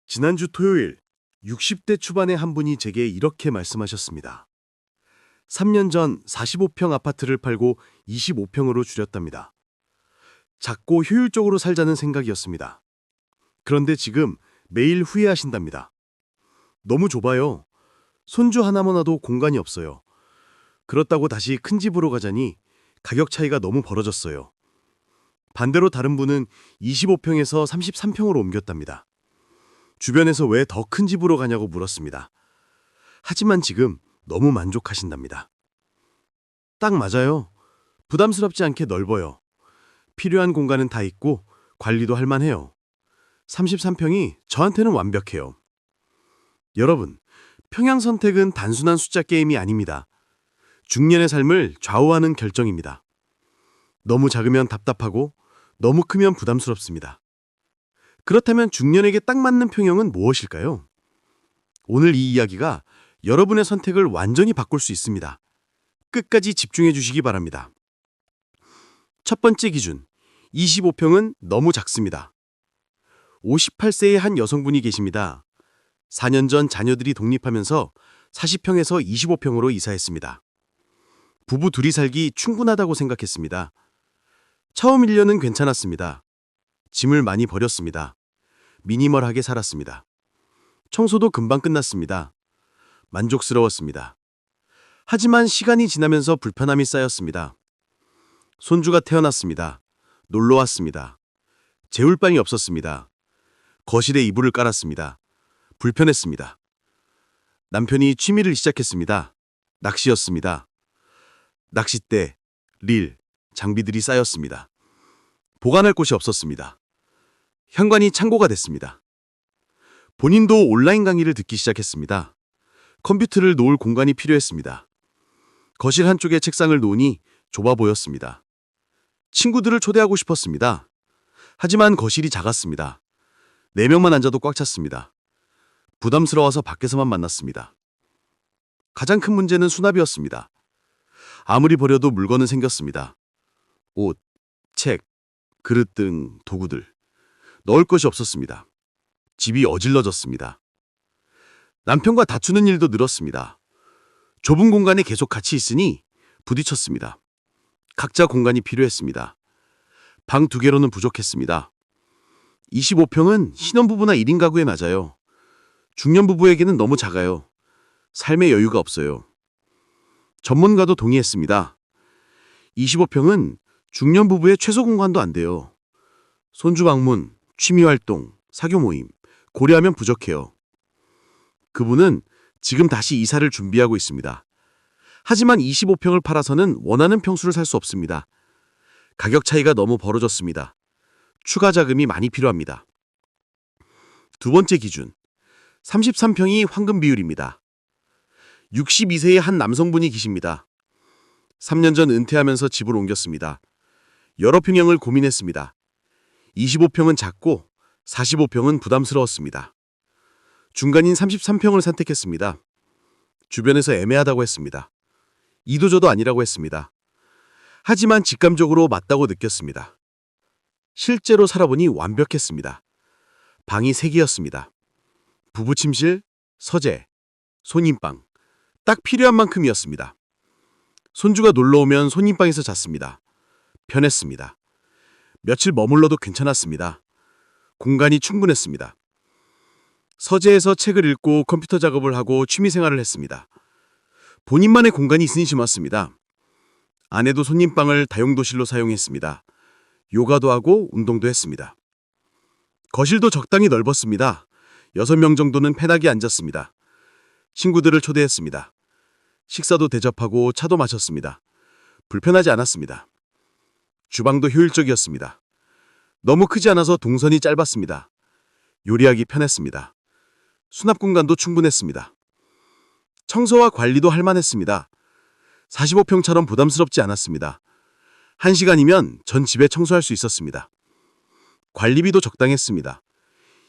지난주 토요일 60대 초반의 한 분이 제게 이렇게 말씀하셨습니다. 3년 전 45평 아파트를 팔고 25평으로 줄였답니다. 작고 효율적으로 살자는 생각이었습니다. 그런데 지금 매일 후회하신답니다. 너무 좁아요. 손주 하나만 와도 공간이 없어요. 그렇다고 다시 큰 집으로 가자니 가격 차이가 너무 벌어졌어요. 반대로 다른 분은 25평에서 33평으로 옮겼답니다. 주변에서 왜 더 큰 집으로 가냐고 물었습니다. 하지만 지금 너무 만족하신답니다. 딱 맞아요. 부담스럽지 않게 넓어요. 필요한 공간은 다 있고 관리도 할 만해요. 33평이 저한테는 완벽해요. 여러분, 평양 선택은 단순한 숫자 게임이 아닙니다. 중년의 삶을 좌우하는 결정입니다. 너무 작으면 답답하고 너무 크면 부담스럽습니다. 그렇다면 중년에게 딱 맞는 평형은 무엇일까요? 오늘 이 이야기가 여러분의 선택을 완전히 바꿀 수 있습니다. 끝까지 집중해 주시기 바랍니다. 첫 번째 기준, 25평은 너무 작습니다. 58세의 한 여성분이 계십니다. 4년 전 자녀들이 독립하면서 40평에서 25평으로 이사했습니다. 부부 둘이 살기 충분하다고 생각했습니다. 처음 1년은 괜찮았습니다. 짐을 많이 버렸습니다. 미니멀하게 살았습니다. 청소도 금방 끝났습니다. 만족스러웠습니다. 하지만 시간이 지나면서 불편함이 쌓였습니다. 손주가 태어났습니다. 놀러 왔습니다. 재울 방이 없었습니다. 거실에 이불을 깔았습니다. 불편했습니다. 남편이 취미를 시작했습니다. 낚시였습니다. 낚싯대, 릴, 장비들이 쌓였습니다. 보관할 곳이 없었습니다. 현관이 창고가 됐습니다. 본인도 온라인 강의를 듣기 시작했습니다. 컴퓨터를 놓을 공간이 필요했습니다. 거실 한쪽에 책상을 놓으니 좁아 보였습니다. 친구들을 초대하고 싶었습니다. 하지만 거실이 작았습니다. 4명만 앉아도 꽉 찼습니다. 부담스러워서 밖에서만 만났습니다. 가장 큰 문제는 수납이었습니다. 아무리 버려도 물건은 생겼습니다. 옷, 책, 그릇 등 도구들. 넣을 것이 없었습니다. 집이 어질러졌습니다. 남편과 다투는 일도 늘었습니다. 좁은 공간에 계속 같이 있으니 부딪혔습니다. 각자 공간이 필요했습니다. 방 2개로는 부족했습니다. 25평은 신혼부부나 1인 가구에 맞아요. 중년 부부에게는 너무 작아요. 삶의 여유가 없어요. 전문가도 동의했습니다. 25평은 중년 부부의 최소 공간도 안 돼요. 손주 방문, 취미활동, 사교 모임, 고려하면 부족해요. 그분은 지금 다시 이사를 준비하고 있습니다. 하지만 25평을 팔아서는 원하는 평수를 살 수 없습니다. 가격 차이가 너무 벌어졌습니다. 추가 자금이 많이 필요합니다. 두 번째 기준, 33평이 황금 비율입니다. 62세의 한 남성분이 계십니다. 3년 전 은퇴하면서 집을 옮겼습니다. 여러 평형을 고민했습니다. 25평은 작고 45평은 부담스러웠습니다. 중간인 33평을 선택했습니다. 주변에서 애매하다고 했습니다. 이도저도 아니라고 했습니다. 하지만 직감적으로 맞다고 느꼈습니다. 실제로 살아보니 완벽했습니다. 방이 3개였습니다. 부부 침실, 서재, 손님방. 딱 필요한 만큼이었습니다. 손주가 놀러오면 손님방에서 잤습니다. 편했습니다. 며칠 머물러도 괜찮았습니다. 공간이 충분했습니다. 서재에서 책을 읽고 컴퓨터 작업을 하고 취미생활을 했습니다. 본인만의 공간이 있으니 좋았습니다. 아내도 손님방을 다용도실로 사용했습니다. 요가도 하고 운동도 했습니다. 거실도 적당히 넓었습니다. 6명 정도는 편하게 앉았습니다. 친구들을 초대했습니다. 식사도 대접하고 차도 마셨습니다. 불편하지 않았습니다. 주방도 효율적이었습니다. 너무 크지 않아서 동선이 짧았습니다. 요리하기 편했습니다. 수납 공간도 충분했습니다. 청소와 관리도 할 만했습니다. 45평처럼 부담스럽지 않았습니다. 1시간이면 전 집에 청소할 수 있었습니다. 관리비도 적당했습니다.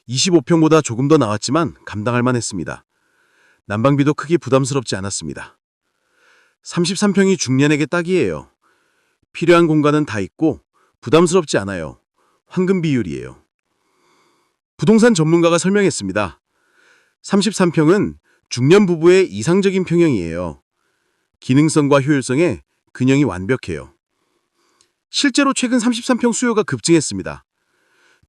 25평보다 조금 더 나왔지만 감당할 만했습니다. 난방비도 크게 부담스럽지 않았습니다. 33평이 중년에게 딱이에요. 필요한 공간은 다 있고 부담스럽지 않아요. 황금 비율이에요. 부동산 전문가가 설명했습니다. 33평은 중년 부부의 이상적인 평형이에요. 기능성과 효율성에 균형이 완벽해요. 실제로 최근 33평 수요가 급증했습니다.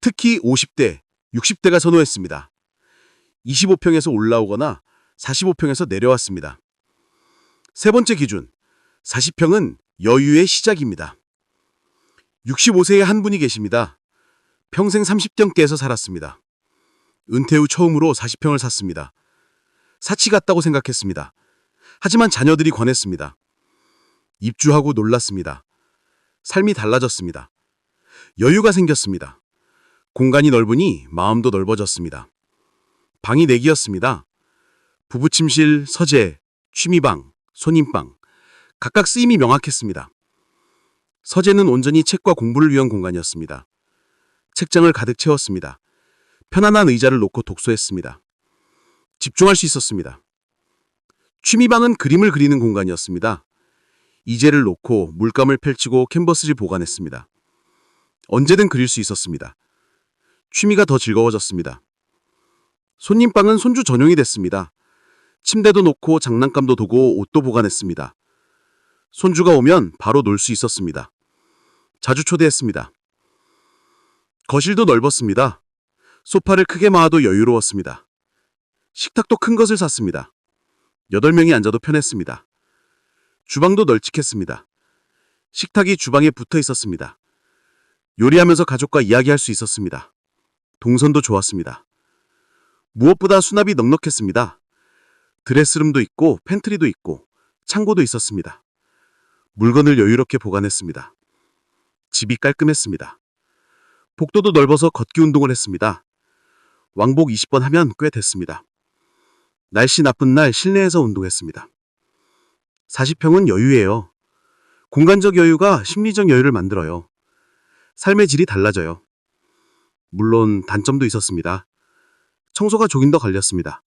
특히 50대, 60대가 선호했습니다. 25평에서 올라오거나 45평에서 내려왔습니다. 세 번째 기준, 40평은 여유의 시작입니다. 65세의 한 분이 계십니다. 평생 30평대에서 살았습니다. 은퇴 후 처음으로 40평을 샀습니다. 사치 같다고 생각했습니다. 하지만 자녀들이 권했습니다. 입주하고 놀랐습니다. 삶이 달라졌습니다. 여유가 생겼습니다. 공간이 넓으니 마음도 넓어졌습니다. 방이 4개였습니다. 부부 침실, 서재, 취미방, 손님방, 각각 쓰임이 명확했습니다. 서재는 온전히 책과 공부를 위한 공간이었습니다. 책장을 가득 채웠습니다. 편안한 의자를 놓고 독서했습니다. 집중할 수 있었습니다. 취미방은 그림을 그리는 공간이었습니다. 이젤을 놓고 물감을 펼치고 캔버스를 보관했습니다. 언제든 그릴 수 있었습니다. 취미가 더 즐거워졌습니다. 손님방은 손주 전용이 됐습니다. 침대도 놓고 장난감도 두고 옷도 보관했습니다. 손주가 오면 바로 놀 수 있었습니다. 자주 초대했습니다. 거실도 넓었습니다. 소파를 크게 마아도 여유로웠습니다. 식탁도 큰 것을 샀습니다. 8명이 앉아도 편했습니다. 주방도 널찍했습니다. 식탁이 주방에 붙어 있었습니다. 요리하면서 가족과 이야기할 수 있었습니다. 동선도 좋았습니다. 무엇보다 수납이 넉넉했습니다. 드레스룸도 있고 팬트리도 있고 창고도 있었습니다. 물건을 여유롭게 보관했습니다. 집이 깔끔했습니다. 복도도 넓어서 걷기 운동을 했습니다. 왕복 20번 하면 꽤 됐습니다. 날씨 나쁜 날 실내에서 운동했습니다. 40평은 여유예요. 공간적 여유가 심리적 여유를 만들어요. 삶의 질이 달라져요. 물론 단점도 있었습니다. 청소가 조금 더 걸렸습니다.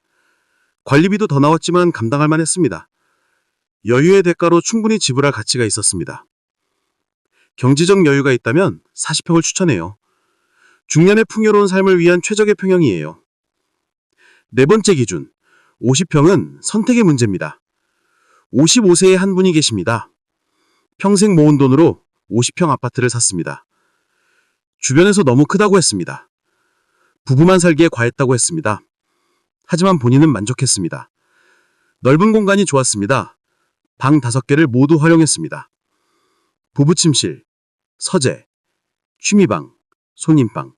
관리비도 더 나왔지만 감당할 만했습니다. 여유의 대가로 충분히 지불할 가치가 있었습니다. 경제적 여유가 있다면 40평을 추천해요. 중년의 풍요로운 삶을 위한 최적의 평형이에요. 네 번째 기준, 50평은 선택의 문제입니다. 55세의 한 분이 계십니다. 평생 모은 돈으로 50평 아파트를 샀습니다. 주변에서 너무 크다고 했습니다. 부부만 살기에 과했다고 했습니다. 하지만 본인은 만족했습니다. 넓은 공간이 좋았습니다. 방 5개를 모두 활용했습니다. 부부 침실, 서재, 취미방, 손님방,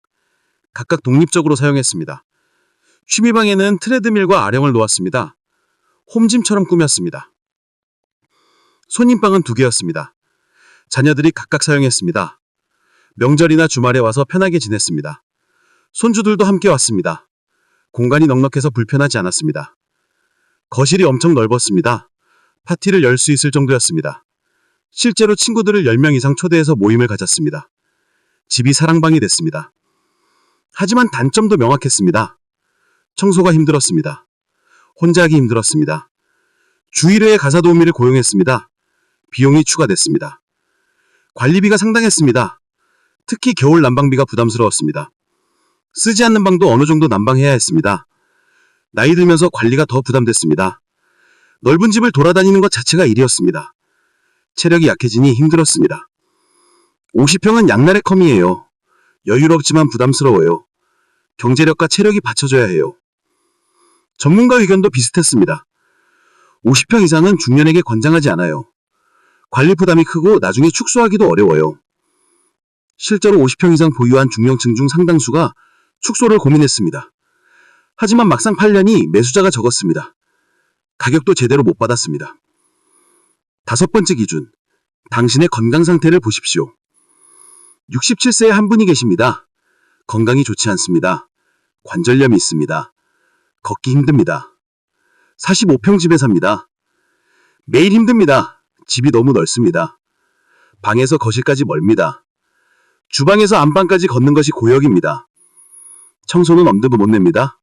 각각 독립적으로 사용했습니다. 취미방에는 트레드밀과 아령을 놓았습니다. 홈짐처럼 꾸몄습니다. 손님방은 2개였습니다. 자녀들이 각각 사용했습니다. 명절이나 주말에 와서 편하게 지냈습니다. 손주들도 함께 왔습니다. 공간이 넉넉해서 불편하지 않았습니다. 거실이 엄청 넓었습니다. 파티를 열 수 있을 정도였습니다. 실제로 친구들을 10명 이상 초대해서 모임을 가졌습니다. 집이 사랑방이 됐습니다. 하지만 단점도 명확했습니다. 청소가 힘들었습니다. 혼자 하기 힘들었습니다. 주일회에 가사도우미를 고용했습니다. 비용이 추가됐습니다. 관리비가 상당했습니다. 특히 겨울 난방비가 부담스러웠습니다. 쓰지 않는 방도 어느 정도 난방해야 했습니다. 나이 들면서 관리가 더 부담됐습니다. 넓은 집을 돌아다니는 것 자체가 일이었습니다. 체력이 약해지니 힘들었습니다. 50평은 양날의 컴이에요. 여유롭지만 부담스러워요. 경제력과 체력이 받쳐줘야 해요. 전문가 의견도 비슷했습니다. 50평 이상은 중년에게 권장하지 않아요. 관리 부담이 크고 나중에 축소하기도 어려워요. 실제로 50평 이상 보유한 중년층 중 상당수가 축소를 고민했습니다. 하지만 막상 팔려니 매수자가 적었습니다. 가격도 제대로 못 받았습니다. 5번째 기준, 당신의 건강 상태를 보십시오. 67세의 한 분이 계십니다. 건강이 좋지 않습니다. 관절염이 있습니다. 걷기 힘듭니다. 45평 집에 삽니다. 매일 힘듭니다. 집이 너무 넓습니다. 방에서 거실까지 멀습니다. 주방에서 안방까지 걷는 것이 고역입니다. 청소는 엄두도 못 냅니다.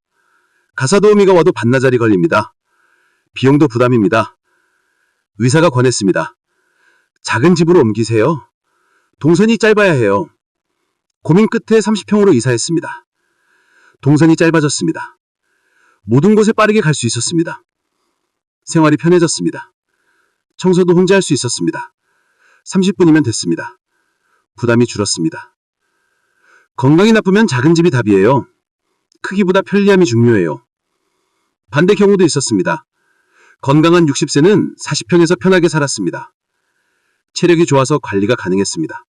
가사도우미가 와도 반나절이 걸립니다. 비용도 부담입니다. 의사가 권했습니다. 작은 집으로 옮기세요. 동선이 짧아야 해요. 고민 끝에 30평으로 이사했습니다. 동선이 짧아졌습니다. 모든 곳에 빠르게 갈 수 있었습니다. 생활이 편해졌습니다. 청소도 혼자 할 수 있었습니다. 30분이면 됐습니다. 부담이 줄었습니다. 건강이 나쁘면 작은 집이 답이에요. 크기보다 편리함이 중요해요. 반대 경우도 있었습니다. 건강한 60세는 40평에서 편하게 살았습니다. 체력이 좋아서 관리가 가능했습니다.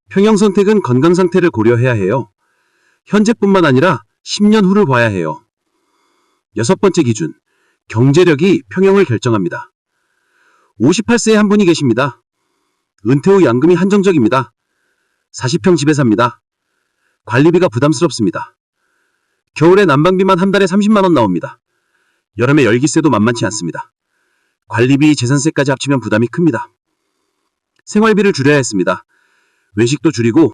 평형 선택은 건강 상태를 고려해야 해요. 현재뿐만 아니라 10년 후를 봐야 해요. 6번째 기준, 경제력이 평형을 결정합니다. 58세에 한 분이 계십니다. 은퇴 후 연금이 한정적입니다. 40평 집에 삽니다. 관리비가 부담스럽습니다. 겨울에 난방비만 한 달에 30만 원 나옵니다. 여름에 열기세도 만만치 않습니다. 관리비, 재산세까지 합치면 부담이 큽니다. 생활비를 줄여야 했습니다. 외식도 줄이고